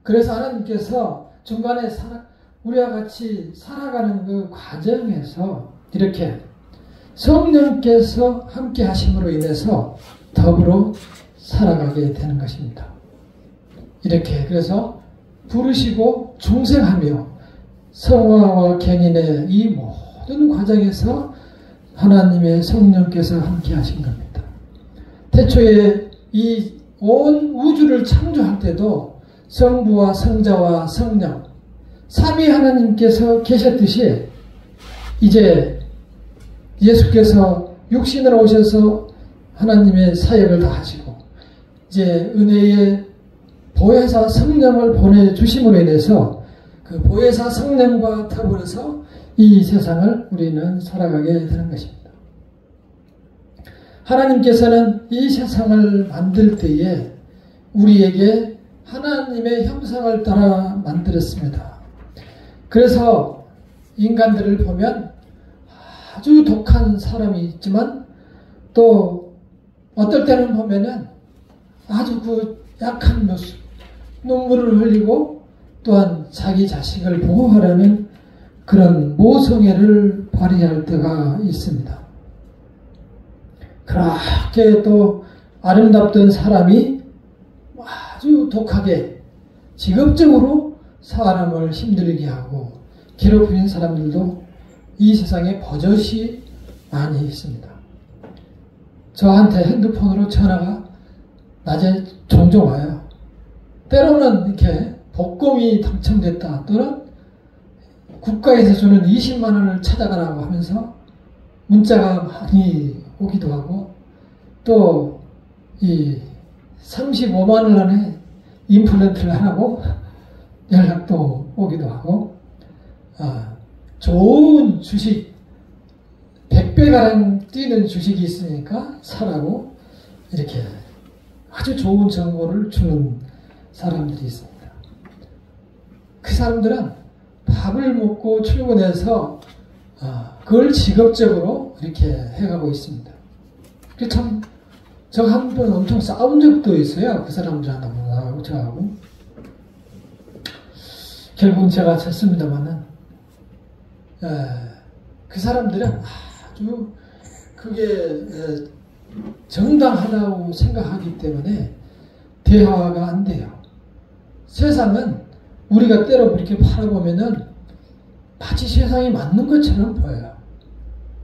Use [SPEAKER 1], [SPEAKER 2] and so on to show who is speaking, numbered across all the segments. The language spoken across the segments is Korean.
[SPEAKER 1] 그래서 하나님께서 중간에 우리와 같이 살아가는 그 과정에서 이렇게 성령께서 함께 하심으로 인해서 더불어 살아가게 되는 것입니다. 이렇게 그래서 부르시고 중생하며 성화와 경인의 이 모든 과정에서 하나님의 성령께서 함께 하신 겁니다. 태초에 이 온 우주를 창조할 때도 성부와 성자와 성령 삼위 하나님께서 계셨듯이 이제 예수께서 육신으로 오셔서 하나님의 사역을 다 하시고 이제 은혜의 보혜사 성령을 보내주심으로 인해서 그 보혜사 성령과 더불어서 이 세상을 우리는 살아가게 되는 것입니다. 하나님께서는 이 세상을 만들 때에 우리에게 하나님의 형상을 따라 만들었습니다. 그래서 인간들을 보면 아주 독한 사람이 있지만 또 어떨 때는 보면은 아주 그 약한 모습, 눈물을 흘리고 또한 자기 자식을 보호하려는 그런 모성애를 발휘할 때가 있습니다. 그렇게 또 아름답던 사람이 아주 독하게 직업적으로 사람을 힘들게 하고 괴롭히는 사람들도 이 세상에 버젓이 많이 있습니다. 저한테 핸드폰으로 전화가 낮에 종종 와요. 때로는 이렇게 복권이 당첨됐다 또는 국가에서 주는 20만 원을 찾아가라고 하면서 문자가 많이 오기도 하고 또 이 35만 원 안에 임플란트를 하라고 연락도 오기도 하고 좋은 주식 100배가량 뛰는 주식이 있으니까 사라고 이렇게 아주 좋은 정보를 주는 사람들이 있습니다. 그 사람들은 밥을 먹고 출근해서 그걸 직업적으로 이렇게 해가고 있습니다. 참 저 한 번 엄청 싸운 적도 있어요. 그 사람들하고 저하고. 결국은 제가 졌습니다만은 그 사람들은 아주 그게 정당하다고 생각하기 때문에 대화가 안 돼요. 세상은 우리가 때로 이렇게 바라보면은 마치 세상이 맞는 것처럼 보여요.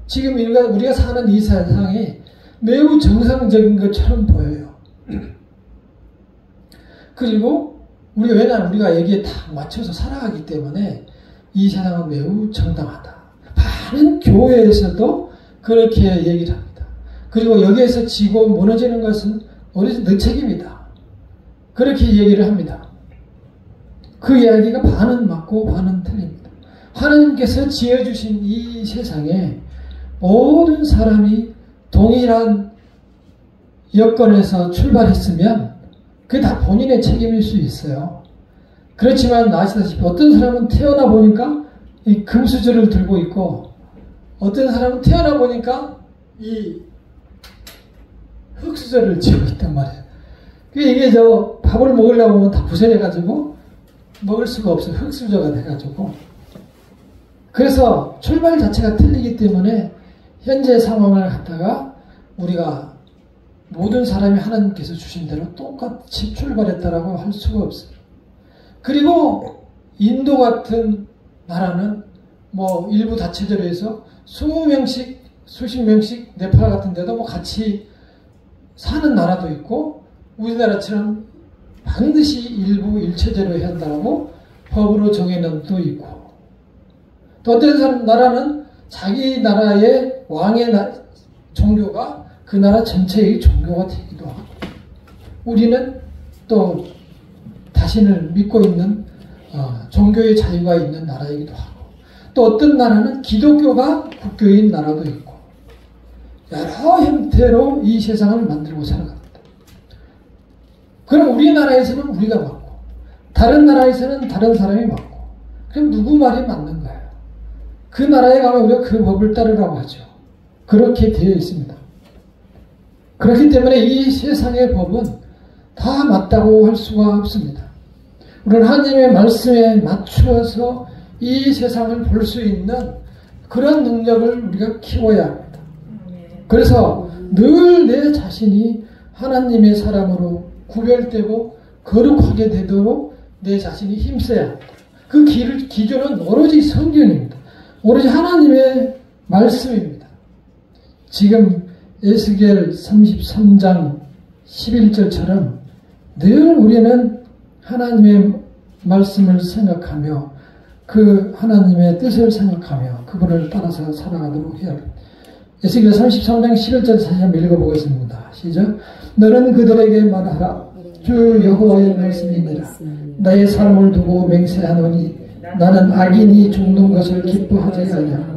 [SPEAKER 1] 지금 우리가 사는 이 세상이 매우 정상적인 것처럼 보여요. 그리고 왜냐하면 우리가 여기에 다 맞춰서 살아가기 때문에 이 세상은 매우 정당하다. 많은 교회에서도 그렇게 얘기를 합니다. 그리고 여기에서 지고 무너지는 것은 너 책임이다. 그렇게 얘기를 합니다. 그 이야기가 반은 맞고 반은 틀립니다. 하나님께서 지어주신 이 세상에 모든 사람이 동일한 여건에서 출발했으면 그게 다 본인의 책임일 수 있어요. 그렇지만 아시다시피 어떤 사람은 태어나 보니까 이 금수저를 들고 있고 어떤 사람은 태어나 보니까 이 흙수저를 쥐고 있단 말이에요. 이게 밥을 먹으려고 하면 다 부서져가지고 먹을 수가 없어요. 흙수저가 돼가지고. 그래서 출발 자체가 틀리기 때문에 현재 상황을 갖다가 우리가 모든 사람이 하나님께서 주신 대로 똑같이 출발했다라고 할 수가 없어요. 그리고 인도 같은 나라는 일부 다체제로 해서 20명씩 수십 명씩 네팔 같은 데도 같이 사는 나라도 있고 우리나라처럼 반드시 일부 일체제로 해야 한다고 법으로 정해놓은 것도 있고 또 어떤 나라는 자기 나라의 왕의 종교가 그 나라 전체의 종교가 되기도 하고 우리는 또 자신을 믿고 있는 종교의 자유가 있는 나라이기도 하고 또 어떤 나라는 기독교가 국교인 나라도 있고 여러 형태로 이 세상을 만들고 살아갑니다. 그럼 우리나라에서는 우리가 맞고 다른 나라에서는 다른 사람이 맞고 그럼 누구 말이 맞는 거예요? 그 나라에 가면 우리가 그 법을 따르라고 하죠. 그렇게 되어 있습니다. 그렇기 때문에 이 세상의 법은 다 맞다고 할 수가 없습니다. 우리는 하나님의 말씀에 맞추어서 이 세상을 볼 수 있는 그런 능력을 우리가 키워야 합니다. 그래서 늘 내 자신이 하나님의 사람으로 구별되고 거룩하게 되도록 내 자신이 힘써야 합니다. 그 기준은 오로지 성경입니다. 오로지 하나님의 말씀입니다. 지금 에스겔 33장 11절처럼 늘 우리는 하나님의 말씀을 생각하며 그 하나님의 뜻을 생각하며 그분을 따라서 살아가도록 해야 합니다. 에스겔 33장 11절 다시 한번 읽어보겠습니다. 시작. 너는 그들에게 말하라. 주 여호와의 말씀이니라. 나의 삶을 두고 맹세하노니 나는 악인이 죽는 것을 기뻐하지 아니하고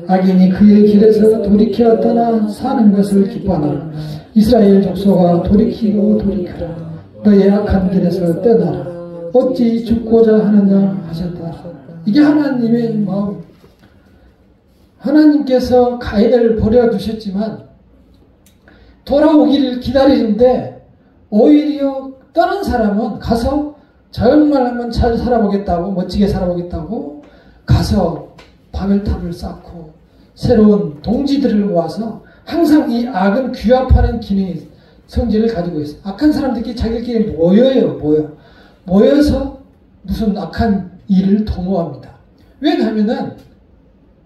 [SPEAKER 1] 악인이 그의 길에서 돌이켜 떠나 사는 것을 기뻐하노라. 이스라엘 족속아 돌이키고 돌이켜라. 너의 악한 길에서 떠나라. 어찌 죽고자 하느냐 하셨다. 이게 하나님의 마음. 하나님께서 가인을 버려두셨지만 돌아오기를 기다리는데 오히려 떠난 사람은 가서 정말 한번 잘 살아보겠다고 멋지게 살아보겠다고 가서 바벨탑을 쌓고 새로운 동지들을 모아서 항상 이 악은 규합하는 기능이 성질을 가지고 있어요. 악한 사람들끼리 자기들끼리 모여서 무슨 악한 일을 도모합니다. 왜냐하면은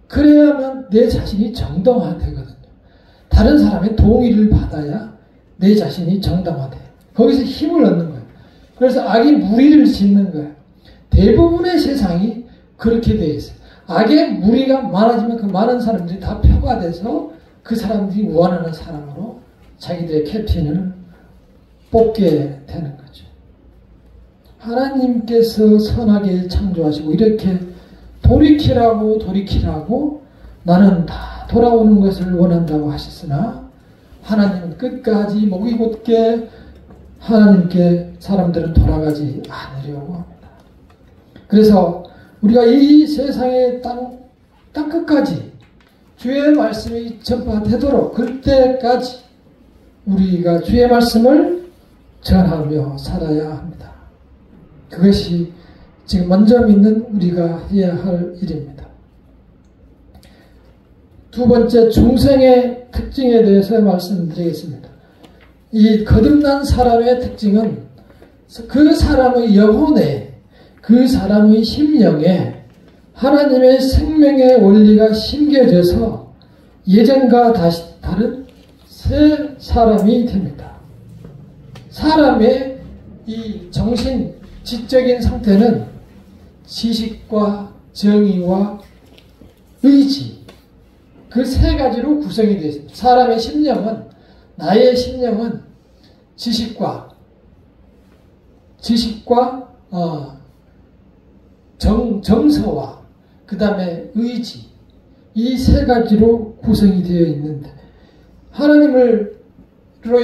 [SPEAKER 1] 그래야만 내 자신이 정당화되거든요. 다른 사람의 동의를 받아야 내 자신이 정당화돼요. 거기서 힘을 얻는 거예요. 그래서 악이 무리를 짓는 거예요. 대부분의 세상이 그렇게 되어 있어요. 악의 무리가 많아지면 그 많은 사람들이 다 표가 돼서 그 사람들이 원하는 사람으로 자기들의 캡틴을 뽑게 되는 거죠. 하나님께서 선하게 창조하시고 이렇게 돌이키라고 나는 다 돌아오는 것을 원한다고 하셨으나 하나님은 끝까지 목이 곧게 하나님께 사람들은 돌아가지 않으려고 합니다. 그래서 우리가 이 세상의 땅 끝까지 주의 말씀이 전파되도록 그때까지 우리가 주의 말씀을 전하며 살아야 합니다. 그것이 지금 먼저 믿는 우리가 해야 할 일입니다. 두 번째, 중생의 특징에 대해서 말씀드리겠습니다. 이 거듭난 사람의 특징은 그 사람의 영혼에, 그 사람의 심령에 하나님의 생명의 원리가 심겨져서 예전과 다시 다른 새 사람이 됩니다. 사람의 이 정신, 지적인 상태는 지식과 정의와 의지, 그 세 가지로 구성이 되어 있습니다. 사람의 심령은, 나의 심령은 지식과 정서와 그 다음에 의지, 이 세 가지로 구성이 되어 있는데 하나님으로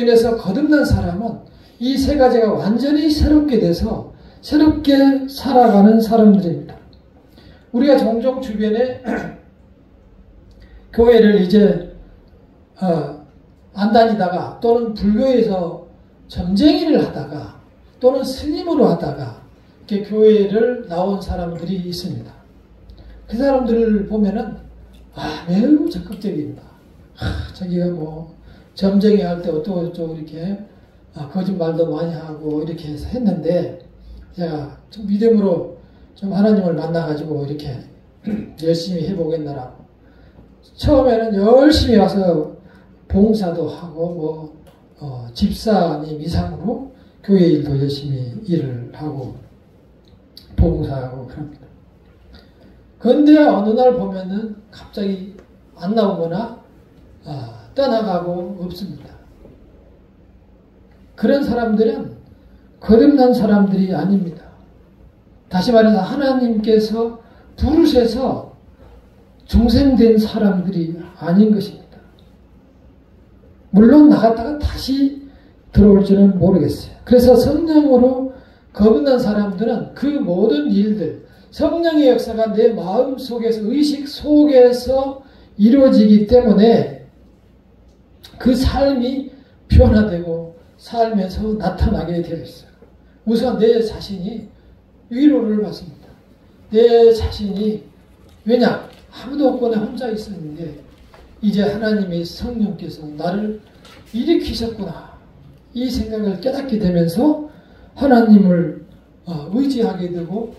[SPEAKER 1] 인해서 거듭난 사람은 이 세 가지가 완전히 새롭게 돼서 새롭게 살아가는 사람들입니다. 우리가 종종 주변에 교회를 이제 안 다니다가 또는 불교에서 점쟁이를 하다가 또는 스님으로 하다가 이렇게 교회를 나온 사람들이 있습니다. 그 사람들을 보면은 매우 적극적입니다. 자기가 뭐 점쟁이 할 때 어쩌고저쩌고 이렇게 거짓말도 많이 하고 이렇게 해서 했는데 제가 좀 믿음으로 좀 하나님을 만나가지고 이렇게 열심히 해보겠나라고 처음에는 열심히 와서 봉사도 하고 집사님 이상으로 교회 일도 열심히 일을 하고 봉사하고 그럽니다. 그런데 어느 날 보면은 갑자기 안 나오거나 떠나가고 없습니다. 그런 사람들은 거듭난 사람들이 아닙니다. 다시 말해서 하나님께서 부르셔서 중생된 사람들이 아닌 것입니다. 물론 나갔다가 다시 들어올지는 모르겠어요. 그래서 성령으로 거듭난 사람들은 그 모든 일들, 성령의 역사가 내 마음 속에서, 의식 속에서 이루어지기 때문에 그 삶이 변화되고 살면서 나타나게 되어 있어요. 우선 내 자신이 위로를 받습니다. 내 자신이 왜냐? 아무도 없고 나 혼자 있었는데 이제 하나님의 성령께서 나를 일으키셨구나. 이 생각을 깨닫게 되면서 하나님을 의지하게 되고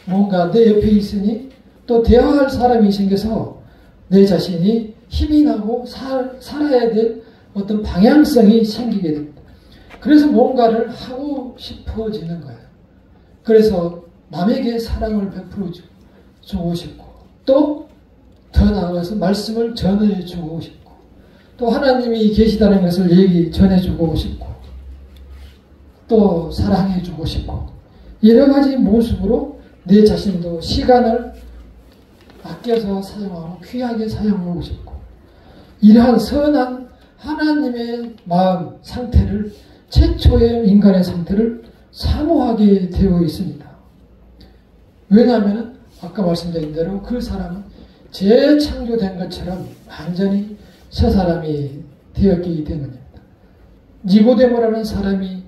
[SPEAKER 1] 뭔가 내 옆에 있으니 또 대화할 사람이 생겨서 내 자신이 힘이 나고 살아야 될 어떤 방향성이 생기게 됩니다. 그래서 뭔가를 하고 싶어지는 거예요. 그래서 남에게 사랑을 베풀어 주고 싶고 또 더 나아가서 말씀을 전해주고 싶고 또 하나님이 계시다는 것을 전해주고 싶고 또 사랑해주고 싶고 여러 가지 모습으로 내 자신도 시간을 아껴서 사용하고 귀하게 사용하고 싶고 이러한 선한 하나님의 마음 상태를 최초의 인간의 상태를 사모하게 되어 있습니다. 왜냐하면 아까 말씀드린 대로 그 사람은 재창조된 것처럼 완전히 새 사람이 되었기 때문입니다. 니고데모라는 사람이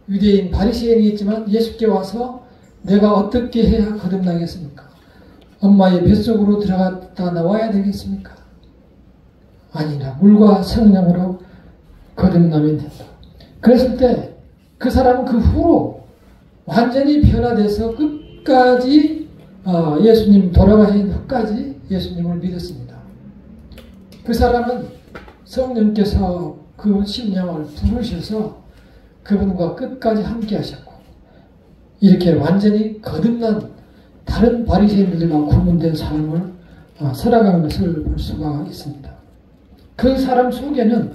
[SPEAKER 1] 유대인 바리새인이었지만 예수께 와서 내가 어떻게 해야 거듭나겠습니까? 엄마의 뱃속으로 들어갔다 나와야 되겠습니까? 아니라 물과 성령으로 거듭나면 된다. 그랬을 때 그 사람은 그 후로 완전히 변화돼서 끝까지 예수님 돌아가신 후까지 예수님을 믿었습니다. 그 사람은 성령께서 그 심령을 부르셔서 그분과 끝까지 함께 하셨고 이렇게 완전히 거듭난 다른 바리새인들과 구분된 삶을 살아가는 것을 볼 수가 있습니다. 그 사람 속에는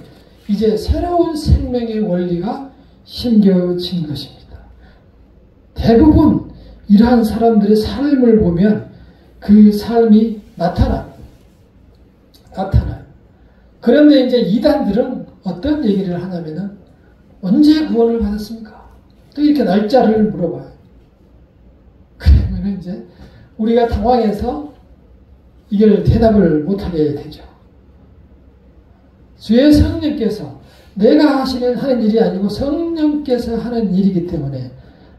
[SPEAKER 1] 이제 새로운 생명의 원리가 심겨진 것입니다. 대부분 이러한 사람들의 삶을 보면 그 삶이 나타나요. 그런데 이제 이단들은 어떤 얘기를 하냐면은 언제 구원을 받았습니까? 또 이렇게 날짜를 물어봐요. 그러면 이제 우리가 당황해서 이걸 대답을 못하게 되죠. 주의 성령께서 내가 하는 일이 아니고 성령께서 하는 일이기 때문에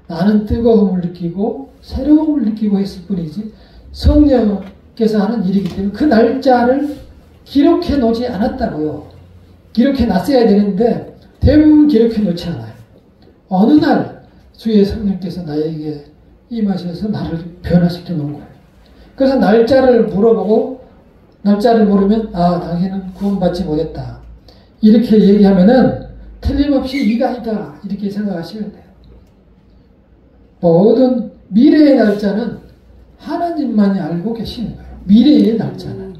[SPEAKER 1] 나는 뜨거움을 느끼고 새로움을 느끼고 했을 뿐이지 성령께서 하는 일이기 때문에 그 날짜를 기록해 놓지 않았다고요. 기록해 놨어야 되는데 대부분 기록해 놓지 않아요. 어느 날 주의 성령께서 나에게 임하셔서 나를 변화시켜 놓은 거예요. 그래서 날짜를 물어보고 날짜를 모르면 당신은 구원받지 못했다. 이렇게 얘기하면은 틀림없이 이단이다. 이렇게 생각하시면 돼요. 모든 미래의 날짜는 하나님만이 알고 계시는 거예요. 미래의 날짜는.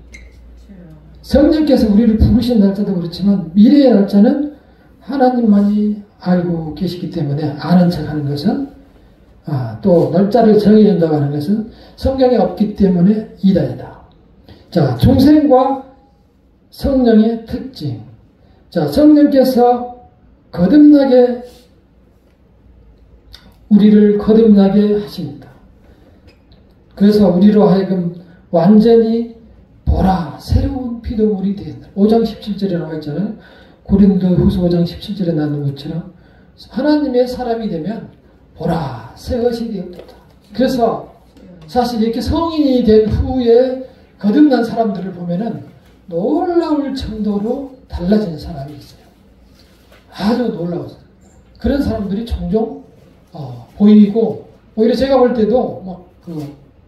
[SPEAKER 1] 성령께서 우리를 부르신 날짜도 그렇지만 미래의 날짜는 하나님만이 알고 계시기 때문에 아는 척하는 것은 또 날짜를 정해준다고 하는 것은 성경에 없기 때문에 이단이다. 자, 중생과 성령의 특징. 자, 성령께서 우리를 거듭나게 하십니다. 그래서 우리로 하여금 완전히 보라 새로운 피조물이 된다. 5장 17절에 나와 있잖아요. 고린도후서 5장 17절에 나오는 것처럼 하나님의 사람이 되면 보라 새 것이 되었다. 그래서 사실 이렇게 성인이 된 후에 거듭난 사람들을 보면은 놀라울 정도로 달라지는 사람이 있어요. 아주 놀라워서 그런 사람들이 종종 보이고 오히려 제가 볼 때도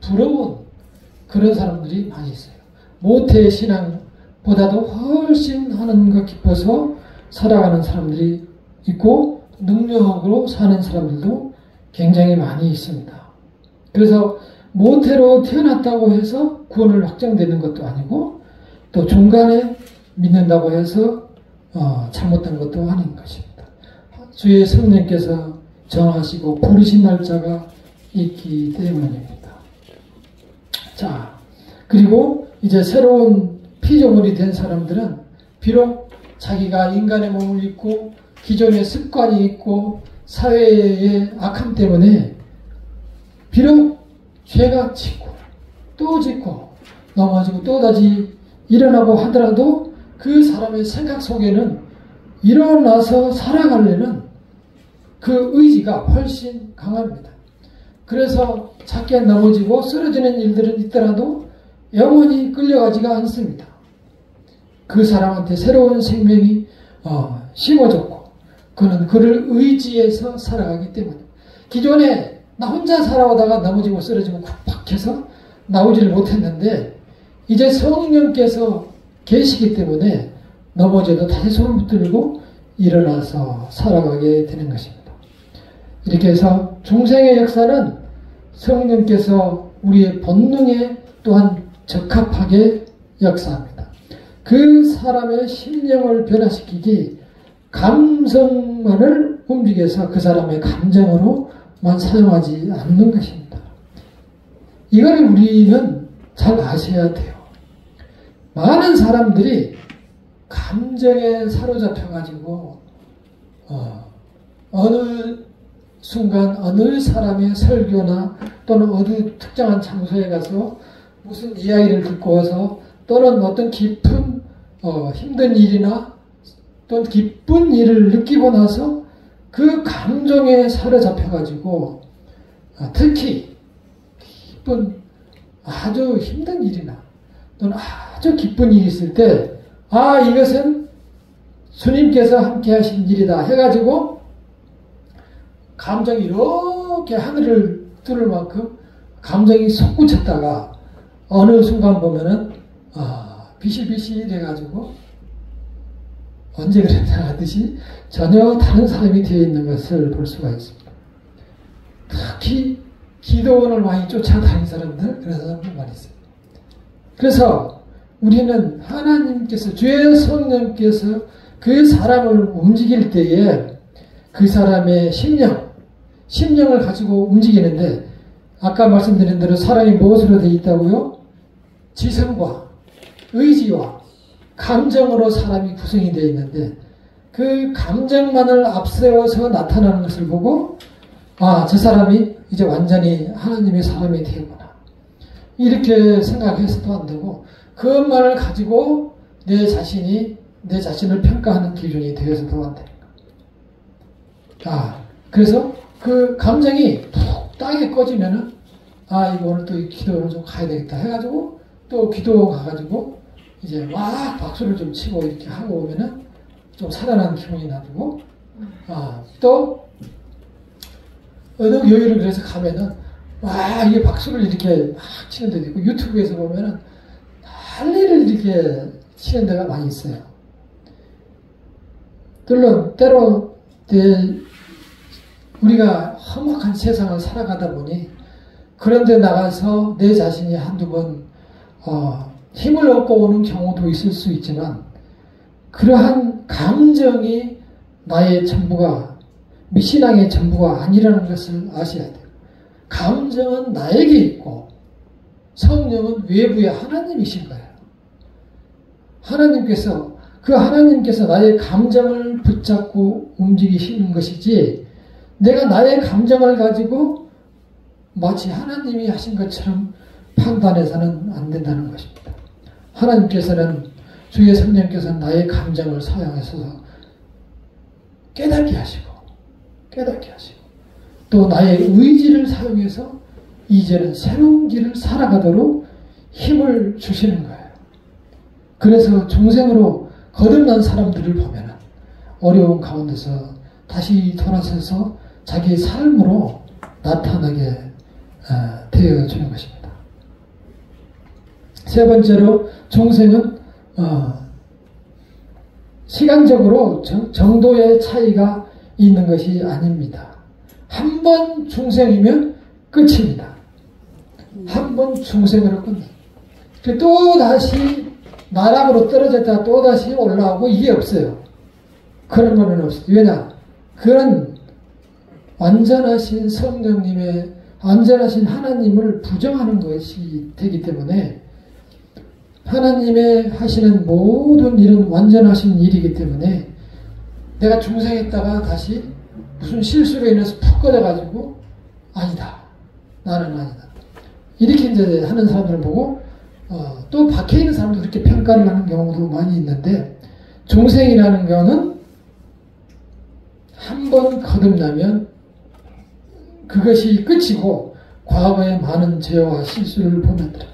[SPEAKER 1] 부러운 그런 사람들이 많이 있어요. 모태 신앙보다도 훨씬 하나님과 깊어서 살아가는 사람들이 있고 능력으로 사는 사람들도 굉장히 많이 있습니다. 그래서 모태로 태어났다고 해서 구원을 확정되는 것도 아니고 또 중간에 믿는다고 해서 잘못된 것도 아닌 것입니다. 주의 성령께서 정하시고 부르신 날짜가 있기 때문입니다. 자, 그리고 이제 새로운 피조물이 된 사람들은 비록 자기가 인간의 몸을 입고 기존의 습관이 있고 사회의 악함 때문에 비록 죄가 짓고 또 짓고 넘어지고 또 다시 일어나고 하더라도 그 사람의 생각 속에는 일어나서 살아가려는 그 의지가 훨씬 강합니다. 그래서 작게 넘어지고 쓰러지는 일들은 있더라도 영원히 끌려가지가 않습니다. 그 사람한테 새로운 생명이 심어졌고 그는 그를 의지해서 살아가기 때문에 기존에 나 혼자 살아오다가 넘어지고 쓰러지고 쿡박해서 나오지를 못했는데 이제 성령께서 계시기 때문에 넘어져도 다시 손을 붙들고 일어나서 살아가게 되는 것입니다. 이렇게 해서 중생의 역사는 성령께서 우리의 본능에 또한 적합하게 역사합니다. 그 사람의 심령을 변화시키기 감성만을 움직여서 그 사람의 감정으로만 사용하지 않는 것입니다. 이걸 우리는 잘 아셔야 돼요. 많은 사람들이 감정에 사로잡혀가지고 어느 순간 어느 사람의 설교나 또는 어느 특정한 장소에 가서 무슨 이야기를 듣고 와서 또는 어떤 깊은 힘든 일이나 또는 기쁜 일을 느끼고 나서 그 감정에 사로잡혀가지고 특히 기쁜 아주 힘든 일이나 또는 아주 기쁜 일이 있을 때 이것은 주님께서 함께 하신 일이다 해가지고 감정이 이렇게 하늘을 뚫을 만큼 감정이 솟구쳤다가 어느 순간 보면은 비실비실 해가지고 언제 그랬나 하듯이 전혀 다른 사람이 되어 있는 것을 볼 수가 있습니다. 특히 기도원을 많이 쫓아다니는 사람들 그런 사람들 많이 있어요. 그래서 우리는 하나님께서 주의 성령께서 그 사람을 움직일 때에 그 사람의 심령을 가지고 움직이는데 아까 말씀드린 대로 사람이 무엇으로 되어 있다고요? 지성과 의지와 감정으로 사람이 구성이 되어 있는데 그 감정만을 앞세워서 나타나는 것을 보고 저 사람이 이제 완전히 하나님의 사람이 되구나 이렇게 생각해서도 안 되고 그것만을 가지고 내 자신을 평가하는 기준이 되어서도 안 됩니다. 그래서 그 감정이 푹 땅에 꺼지면은 이거 오늘 또 기도를 좀 가야 되겠다 해가지고 또 기도 가가지고 이제 막 박수를 좀 치고 이렇게 하고 오면은 좀 살아난 기분이 나고 또 어느 요일을 그래서 가면은 이게 박수를 이렇게 막 치는 데도 있고 유튜브에서 보면은 난리를 이렇게 치는 데가 많이 있어요. 물론 때로 우리가 험악한 세상을 살아가다 보니 그런 데 나가서 내 자신이 한두 번 힘을 얻고 오는 경우도 있을 수 있지만 그러한 감정이 나의 전부가 신앙의 전부가 아니라는 것을 아셔야 돼요. 감정은 나에게 있고 성령은 외부의 하나님이신 거예요. 하나님께서 나의 감정을 붙잡고 움직이시는 것이지 내가 나의 감정을 가지고 마치 하나님이 하신 것처럼 판단해서는 안 된다는 것입니다. 하나님께서는 주의 성령께서는 나의 감정을 사용해서 깨닫게 하시고 또 나의 의지를 사용해서 이제는 새로운 길을 살아가도록 힘을 주시는 거예요. 그래서 중생으로 거듭난 사람들을 보면 어려운 가운데서 다시 돌아서서 자기 삶으로 나타나게 되어주는 것입니다. 세 번째로 중생은 시간적으로 정도의 차이가 있는 것이 아닙니다. 한 번 중생이면 끝입니다. 한 번 중생으로 끝납니다. 또 다시 나락으로 떨어졌다가 또 다시 올라오고 이게 없어요. 그런 거는 없어요. 왜냐? 그런 완전하신 성령님의 완전하신 하나님을 부정하는 것이 되기 때문에 하나님의 하시는 모든 일은 완전하신 일이기 때문에 내가 중생했다가 다시 무슨 실수로 인해서 푹 꺼져가지고 아니다. 나는 아니다. 이렇게 이제 하는 사람들을 보고 또 밖에 있는 사람도 그렇게 평가를 하는 경우도 많이 있는데 중생이라는 경우는 한 번 거듭나면 그것이 끝이고 과거의 많은 죄와 실수를 보면더라도,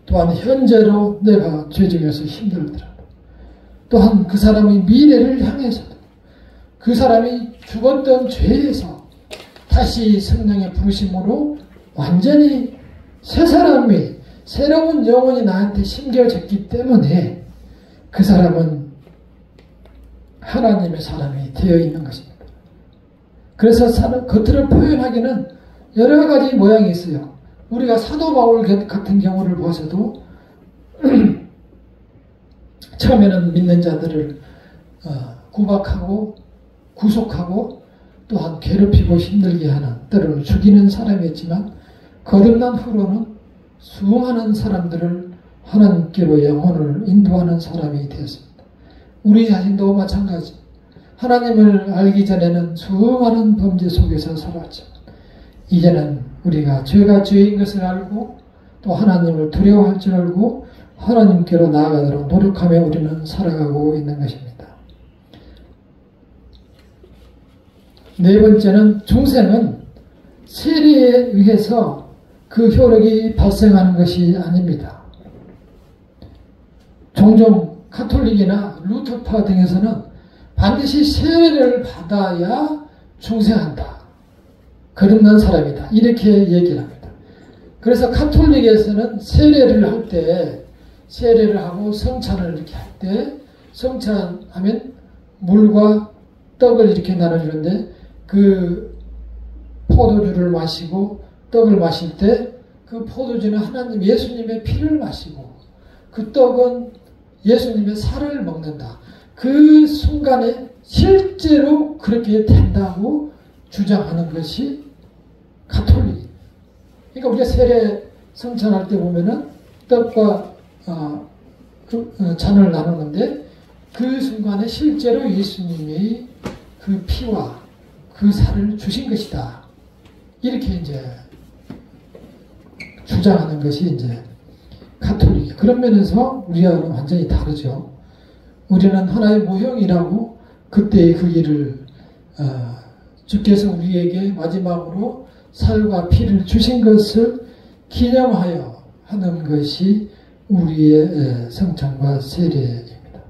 [SPEAKER 1] 또한 현재로 내가 죄 중에서 힘들더라도, 또한 그 사람의 미래를 향해서도 그 사람이 죽었던 죄에서 다시 성령의 부르심으로 완전히 새 사람이, 새로운 영혼이 나한테 심겨졌기 때문에 그 사람은 하나님의 사람이 되어 있는 것입니다. 그래서 겉으로 표현하기는 여러 가지 모양이 있어요. 우리가 사도 바울 같은 경우를 보셔도 처음에는 믿는 자들을 구박하고 구속하고 또한 괴롭히고 힘들게 하는, 때로는 죽이는 사람이었지만 거듭난 후로는 수많은 사람들을 하나님께로 영혼을 인도하는 사람이 되었습니다. 우리 자신도 마찬가지. 하나님을 알기 전에는 수많은 범죄 속에서 살았지만 이제는 우리가 죄가 죄인 것을 알고 또 하나님을 두려워할 줄 알고 하나님께로 나아가도록 노력하며 우리는 살아가고 있는 것입니다. 네 번째는 중생은 세례에 의해서 그 효력이 발생하는 것이 아닙니다. 종종 카톨릭이나 루터파 등에서는 반드시 세례를 받아야 중생한다, 거듭난 사람이다, 이렇게 얘기를 합니다. 그래서 카톨릭에서는 세례를 할 때, 세례를 하고 성찬을 이렇게 할 때, 성찬하면 물과 떡을 이렇게 나눠주는데 그 포도주를 마시고 떡을 마실 때 그 포도주는 하나님 예수님의 피를 마시고 그 떡은 예수님의 살을 먹는다. 그 순간에 실제로 그렇게 된다고 주장하는 것이 가톨릭. 그러니까 우리가 세례 성찬할 때 보면은 떡과 잔을 나누는데 그 순간에 실제로 예수님이 그 피와 그 살을 주신 것이다. 이렇게 이제 주장하는 것이 이제 가톨릭. 그런 면에서 우리와는 완전히 다르죠. 우리는 하나의 모형이라고 그때의 그 일을 주께서 우리에게 마지막으로 살과 피를 주신 것을 기념하여 하는 것이 우리의 성찬과 세례입니다.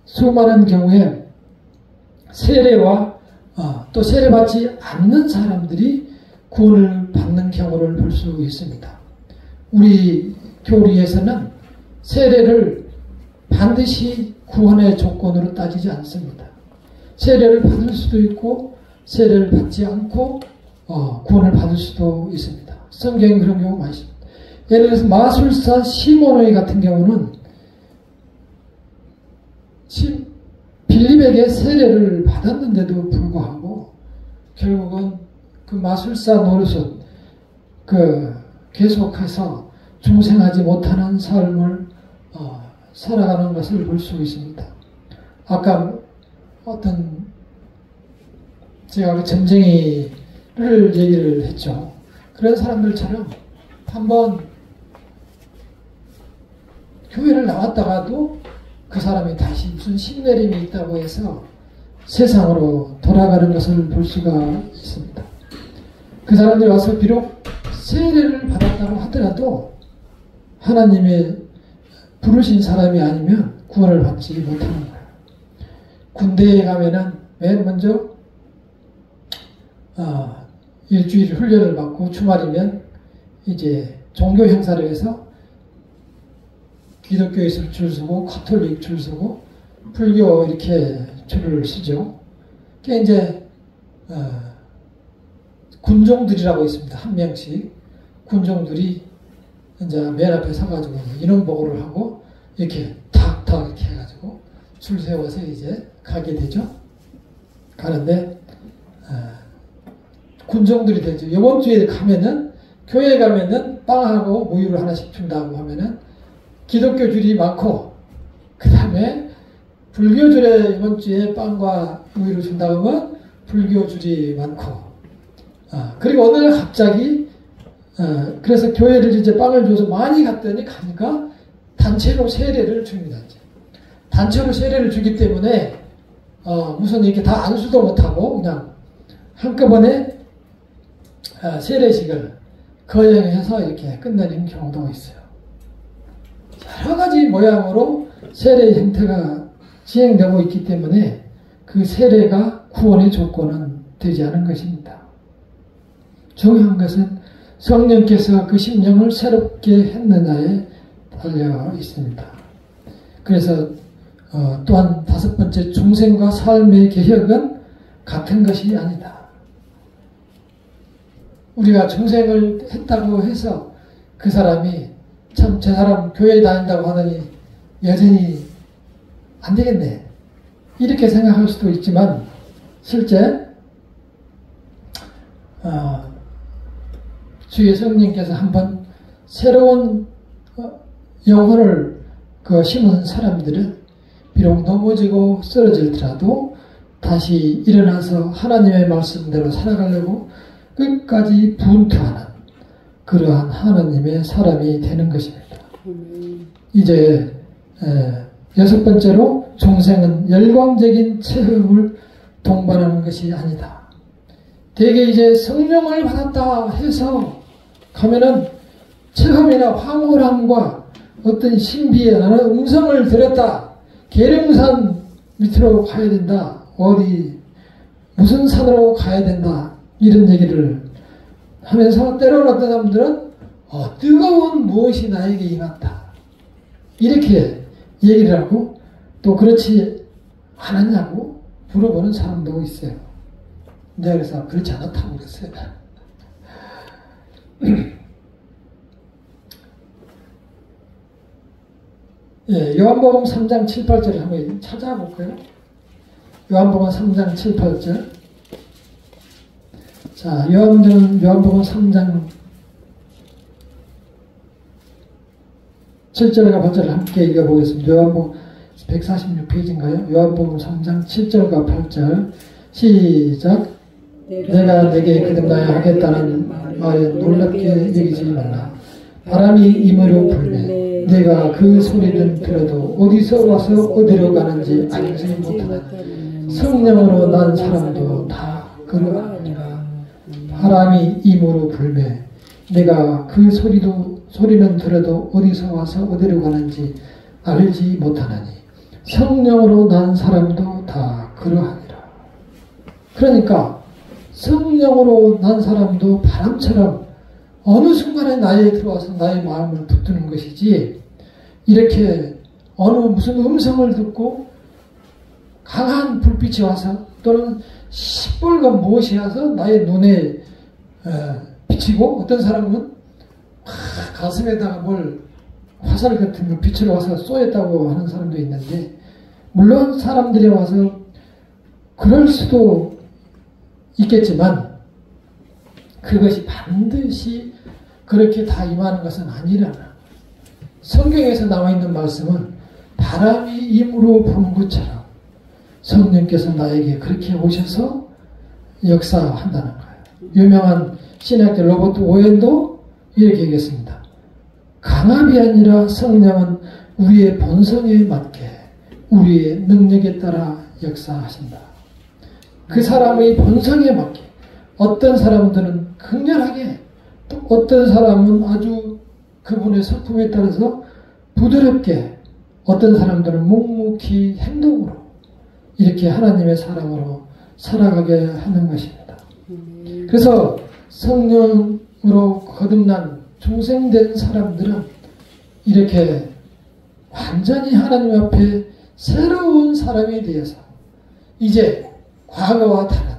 [SPEAKER 1] 수많은 경우에 세례와 또 세례받지 않는 사람들이 구원을 받는 경우를 볼 수 있습니다. 우리 교리에서는 세례를 반드시 구원의 조건으로 따지지 않습니다. 세례를 받을 수도 있고 세례를 받지 않고 구원을 받을 수도 있습니다. 성경에 그런 경우가 많이 있습니다. 예를 들어서 마술사 시몬의 같은 경우는 빌립에게 세례를 받았는데도 불구하고 결국은 그 마술사 노릇은 계속해서 중생하지 못하는 삶을 살아가는 것을 볼 수 있습니다. 아까 제가 그 점쟁이를 얘기를 했죠. 그런 사람들처럼 한번 교회를 나왔다가도 그 사람이 다시 무슨 신내림이 있다고 해서 세상으로 돌아가는 것을 볼 수가 있습니다. 그 사람들이 와서 비록 세례를 받았다고 하더라도 하나님의 부르신 사람이 아니면 구원을 받지 못하는 거예요. 군대에 가면은 맨 먼저 일주일 훈련을 받고 주말이면 이제 종교 행사를 해서 기독교에서 줄 서고 가톨릭 줄 서고 불교 이렇게 줄을 서죠. 그게 이제 군종들이라고 있습니다. 한 명씩 군종들이 이제 맨 앞에 서가지고 인원보고를 하고 이렇게 탁탁 이렇게 해가지고 줄 세워서 이제 가게 되죠. 가는데 군종들이 되죠. 이번 주에 가면은 교회에 가면은 빵하고 우유를 하나씩 준다고 하면은 기독교 줄이 많고 그 다음에 불교 줄에 이번 주에 빵과 우유를 준다고 하면 불교 줄이 많고 그리고 어느 날 갑자기 그래서 교회를 이제 빵을 줘서 많이 갔더니 가니까 단체로 세례를 줍니다. 이제. 단체로 세례를 주기 때문에 무슨 이렇게 다 안수도 못하고 그냥 한꺼번에 세례식을 거행해서 이렇게 끝내는 경우도 있어요. 여러 가지 모양으로 세례의 형태가 진행되고 있기 때문에 그 세례가 구원의 조건은 되지 않은 것입니다. 중요한 것은 성령께서 그 심령을 새롭게 했느냐에 달려 있습니다. 그래서 또한 다섯 번째, 중생과 삶의 개혁은 같은 것이 아니다. 우리가 중생을 했다고 해서 그 사람이 참 저 사람 교회 다닌다고 하더니 여전히 안 되겠네, 이렇게 생각할 수도 있지만 실제 주의 성령께서 한번 새로운 영혼을 심은 사람들은 비록 넘어지고 쓰러질지라도 다시 일어나서 하나님의 말씀대로 살아가려고 끝까지 분투하는 그러한 하나님의 사람이 되는 것입니다. 이제 여섯 번째로, 중생은 열광적인 체험을 동반하는 것이 아니다. 대개 이제 성령을 받았다 해서 가면은 체험이나 황홀함과 어떤 신비에 나는 음성을 들었다, 계룡산 밑으로 가야 된다, 어디 무슨 산으로 가야 된다, 이런 얘기를 하면서 때로는 어떤 사람들은 뜨거운 무엇이 나에게 임한다, 이렇게 얘기를 하고 또 그렇지 않았냐고 물어보는 사람도 있어요. 내가 그래서 그렇지 않았다고 그랬어요. 예, 요한복음 3장 7, 8절을 한번 찾아볼까요? 요한복음 3장 7, 8절. 자, 요한복음 3장 7절과 8절을 함께 읽어보겠습니다. 요한복음 146페이지인가요? 요한복음 3장 7절과 8절. 시작. 내가 내게 거듭나야 하겠다는 말에 놀랍게 여기지 말라. 바람이 임으로 불매 내가 그 소리는 들어도 어디서 와서 어디로 가는지 알지 못하나 성령으로 난 사람도 다 그러하니라. 바람이 임으로 불매 내가 그 소리는 들어도 어디서 와서 어디로 가는지 알지 못하나니 성령으로 난 사람도 다 그러하니라. 그러니까 성령으로 난 사람도 바람처럼 어느 순간에 나에 들어와서 나의 마음을 붙드는 것이지, 이렇게 무슨 음성을 듣고 강한 불빛이 와서 또는 시뻘건 무엇이 와서 나의 눈에 비치고, 어떤 사람은 가슴에다가 뭘 화살 같은 걸 빛으로 와서 쏘였다고 하는 사람도 있는데, 물론 사람들이 와서 그럴 수도 있겠지만 그것이 반드시 그렇게 다 임하는 것은 아니라나. 성경에서 나와 있는 말씀은 바람이 임으로 부는 것처럼 성령께서 나에게 그렇게 오셔서 역사한다는 거예요. 유명한 신학자 로버트 오웬도 이렇게 얘기했습니다. 강압이 아니라 성령은 우리의 본성에 맞게 우리의 능력에 따라 역사하신다. 그 사람의 본성에 맞게, 어떤 사람들은 극렬하게, 또 어떤 사람은 아주 그분의 성품에 따라서 부드럽게, 어떤 사람들은 묵묵히 행동으로 이렇게 하나님의 사람으로 살아가게 하는 것입니다. 그래서 성령으로 거듭난 중생된 사람들은 이렇게 완전히 하나님 앞에 새로운 사람이 되어서 이제 과거와 다른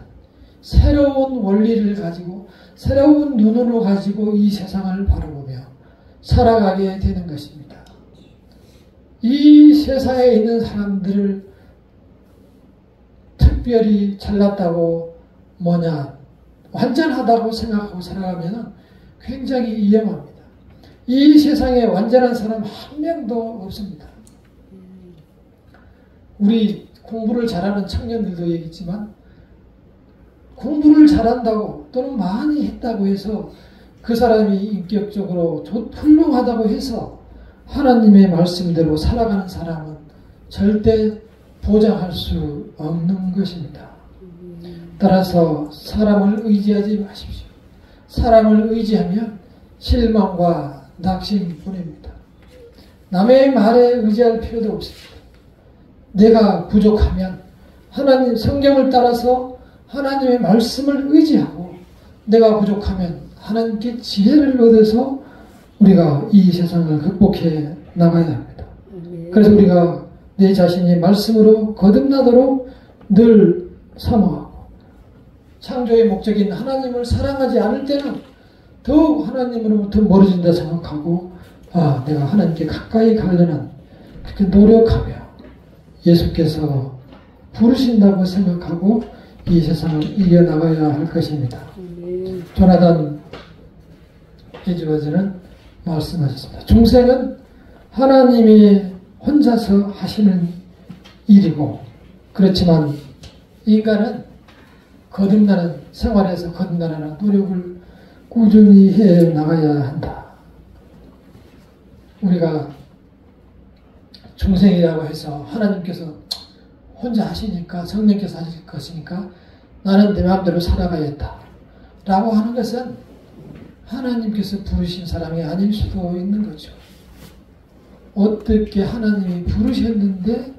[SPEAKER 1] 새로운 원리를 가지고 새로운 눈으로 가지고 이 세상을 바라보며 살아가게 되는 것입니다. 이 세상에 있는 사람들을 특별히 잘났다고 완전하다고 생각하고 살아가면 굉장히 위험합니다. 이 세상에 완전한 사람 한 명도 없습니다. 우리 공부를 잘하는 청년들도 얘기했지만, 공부를 잘한다고 또는 많이 했다고 해서 그 사람이 인격적으로 훌륭하다고 해서 하나님의 말씀대로 살아가는 사람은 절대 보장할 수 없는 것입니다. 따라서 사람을 의지하지 마십시오. 사람을 의지하면 실망과 낙심뿐입니다. 남의 말에 의지할 필요도 없습니다. 내가 부족하면 하나님 성경을 따라서 하나님의 말씀을 의지하고, 내가 부족하면 하나님께 지혜를 얻어서 우리가 이 세상을 극복해 나가야 합니다. 그래서 우리가 내 자신이 말씀으로 거듭나도록 늘 사모하고, 창조의 목적인 하나님을 사랑하지 않을 때는 더욱 하나님으로부터 멀어진다 생각하고, 내가 하나님께 가까이 가려는 그렇게 노력하며 예수께서 부르신다고 생각하고 이 세상을 이겨나가야 할 것입니다. 조나단 에드워즈는 말씀하셨습니다. 중생은 하나님이 혼자서 하시는 일이고, 그렇지만 인간은 거듭나는 생활에서 거듭나는 노력을 꾸준히 해 나가야 한다. 우리가 중생이라고 해서 하나님께서 혼자 하시니까, 성령께서 하실 것이니까 나는 내 마음대로 살아가야겠다 라고 하는 것은 하나님께서 부르신 사람이 아닐 수도 있는 거죠. 어떻게 하나님이 부르셨는데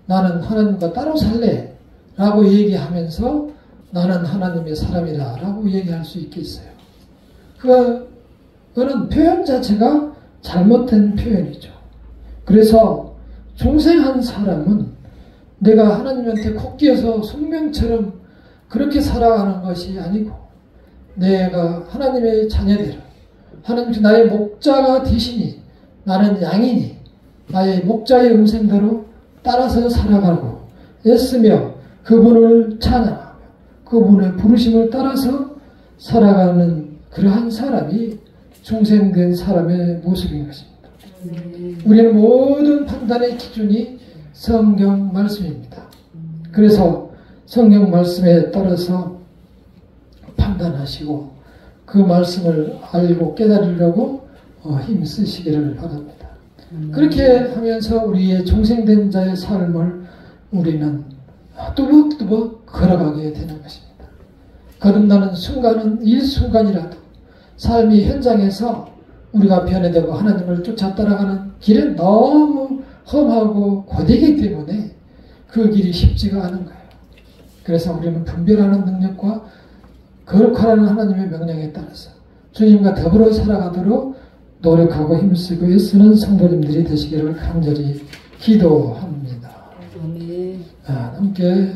[SPEAKER 1] 나는 하나님과 따로 살래 라고 얘기하면서 나는 하나님의 사람이다 라고 얘기할 수 있겠어요? 그거는 표현 자체가 잘못된 표현이죠. 그래서 중생한 사람은 내가 하나님한테 콕끼어서 숙명처럼 그렇게 살아가는 것이 아니고, 내가 하나님의 자녀대로, 하나님께서 나의 목자가 되시니 나는 양이니 나의 목자의 음성대로 따라서 살아가고 애쓰며 그분을 찬양하며 그분의 부르심을 따라서 살아가는 그러한 사람이 중생된 사람의 모습인 것입니다. 우리는 모든 판단의 기준이 성경 말씀입니다. 그래서 성경 말씀에 따라서 판단하시고 그 말씀을 알고 깨달으려고 힘쓰시기를 바랍니다. 그렇게 하면서 우리의 중생된 자의 삶을 우리는 뚜벅뚜벅 걸어가게 되는 것입니다. 거듭나는 순간은 일순간이라도 삶이 현장에서 우리가 변해되고 하나님을 쫓아 따라가는 길은 너무 험하고 고되기 때문에 그 길이 쉽지가 않은 거예요. 그래서 우리는 분별하는 능력과 거룩하라는 하나님의 명령에 따라서 주님과 더불어 살아가도록 노력하고 힘쓰고 애쓰는 성도님들이 되시기를 간절히 기도합니다. 함께